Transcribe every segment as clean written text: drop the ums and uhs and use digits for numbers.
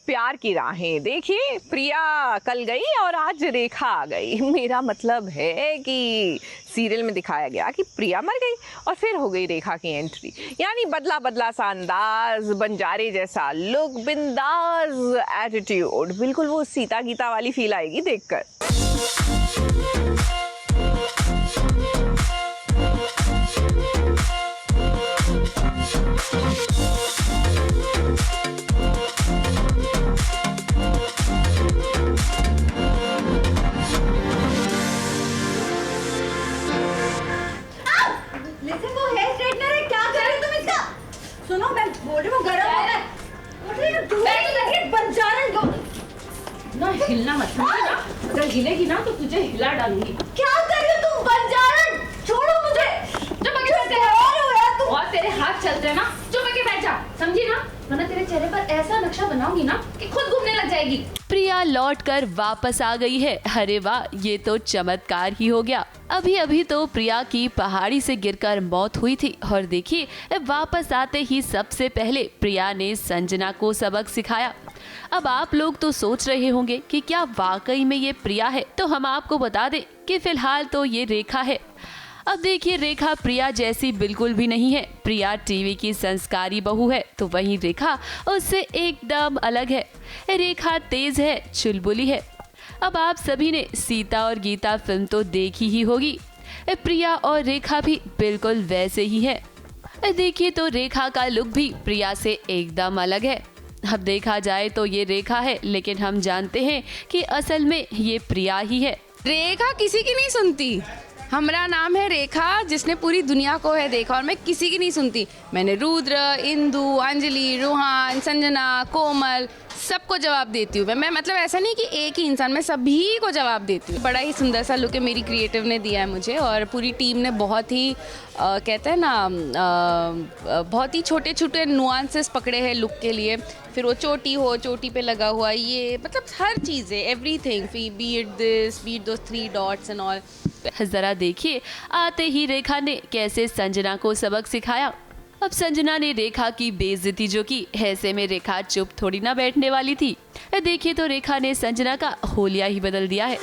प्यार की राहें। देखिए, प्रिया कल गई और आज रेखा आ गई। मेरा मतलब है कि सीरियल में दिखाया गया कि प्रिया मर गई और फिर हो गई रेखा की एंट्री। यानी बदला बदला सा अंदाज, बंजारे जैसा लुक, बिंदास एटीट्यूड। बिल्कुल वो सीता गीता वाली फील आएगी देखकर। सुनो, मैं बोल रही हूँ गरम हो रहा है। ना हिलना मत, ना अगर हिलेगी ना तो तुझे हिला डालूंगी। क्या कर रही हो तुम बंजारन? छोड़ो मुझे। चुप के बैठ जा। और तेरे हाथ चलते हैं ना, चुप के बैठ जा, समझी ना? वरना तेरे चेहरे पर ऐसा नक्शा बनाऊंगी ना कि खुद घूमने लग जाएगी। प्रिया लौटकर वापस आ गई है। अरे वाह, ये तो चमत्कार ही हो गया। अभी अभी तो प्रिया की पहाड़ी से गिरकर मौत हुई थी और देखिए वापस आते ही सबसे पहले प्रिया ने संजना को सबक सिखाया। अब आप लोग तो सोच रहे होंगे कि क्या वाकई में ये प्रिया है, तो हम आपको बता दें कि फिलहाल तो ये रेखा है। अब देखिए, रेखा प्रिया जैसी बिल्कुल भी नहीं है। प्रिया टीवी की संस्कारी बहू है, तो वहीं रेखा उससे एकदम अलग है। रेखा तेज है, चुलबुली है। अब आप सभी ने सीता और गीता फिल्म तो देखी ही होगी। प्रिया और रेखा भी बिल्कुल वैसे ही है। देखिए तो रेखा का लुक भी प्रिया से एकदम अलग है। अब देखा जाए तो ये रेखा है, लेकिन हम जानते हैं कि असल में ये प्रिया ही है। रेखा किसी की नहीं सुनती। हमारा नाम है रेखा, जिसने पूरी दुनिया को है देखा, और मैं किसी की नहीं सुनती। मैंने रुद्र, इंदु, अंजलि, रोहान, संजना, कोमल सबको जवाब देती हूँ। मैं मतलब ऐसा नहीं कि एक ही इंसान, मैं सभी को जवाब देती हूँ। बड़ा ही सुंदर सा लुक है, मेरी क्रिएटिव ने दिया है मुझे, और पूरी टीम ने बहुत ही कहते हैं ना बहुत ही छोटे छोटे नुआंसेस पकड़े हैं लुक के लिए। फिर वो चोटी हो, चोटी पे लगा हुआ ये, मतलब हर चीज़ है, everything, B it this, B it those 3 dots and all. जरा देखिए, आते ही रेखा ने कैसे संजना को सबक सिखाया। अब संजना ने रेखा की बेइज्जती जो की, ऐसे में रेखा चुप थोड़ी ना बैठने वाली थी। देखिए तो रेखा ने संजना का होलिया ही बदल दिया है।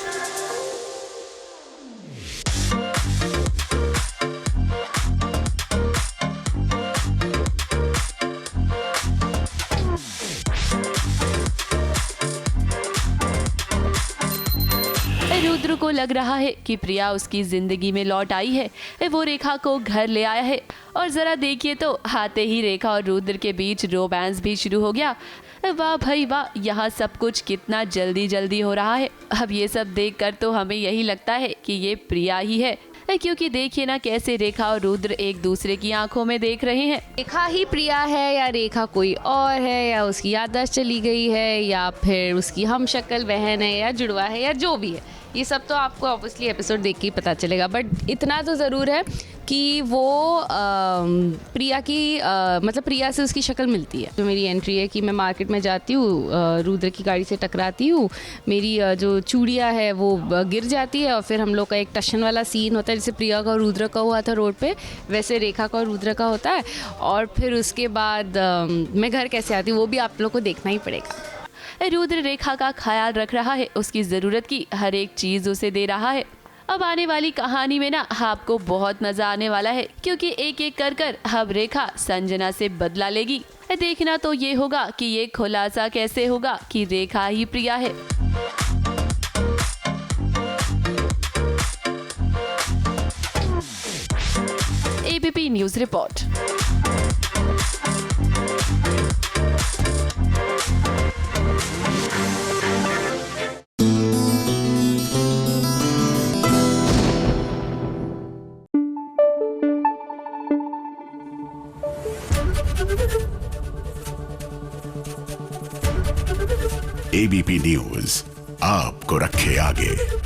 रुद्र को लग रहा है कि प्रिया उसकी जिंदगी में लौट आई है। वो रेखा को घर ले आया है और जरा देखिए तो आते ही रेखा और रुद्र के बीच रोमांस भी शुरू हो गया। वाह भाई वाह, यहाँ सब कुछ कितना जल्दी जल्दी हो रहा है। अब ये सब देखकर तो हमें यही लगता है कि ये प्रिया ही है, क्योंकि देखिए ना कैसे रेखा और रुद्र एक दूसरे की आंखों में देख रहे हैं। रेखा ही प्रिया है या रेखा कोई और है, या उसकी याददाश्त चली गई है, या फिर उसकी हमशक्ल बहन है, या जुड़वा है, या जो भी है, ये सब तो आपको ऑब्वियसली एपिसोड देख के ही पता चलेगा। बट इतना तो ज़रूर है कि वो प्रिया की मतलब प्रिया से उसकी शक्ल मिलती है। जो मेरी एंट्री है कि मैं मार्केट में जाती हूँ, रुद्र की गाड़ी से टकराती हूँ, मेरी जो चूड़ियाँ है वो गिर जाती है, और फिर हम लोग का एक टशन वाला सीन होता है, जैसे प्रिया का और रुद्र का हुआ था रोड पे, वैसे रेखा का और रुद्र का होता है। और फिर उसके बाद मैं घर कैसे आती हूँ वो भी आप लोग को देखना ही पड़ेगा। रुद्र रेखा का ख्याल रख रहा है, उसकी जरूरत की हर एक चीज उसे दे रहा है। अब आने वाली कहानी में ना आपको बहुत मजा आने वाला है, क्योंकि एक एक कर कर अब रेखा संजना से बदला लेगी। देखना तो ये होगा कि ये खुलासा कैसे होगा कि रेखा ही प्रिया है। ABP news report. ABP news आपको रखे आगे।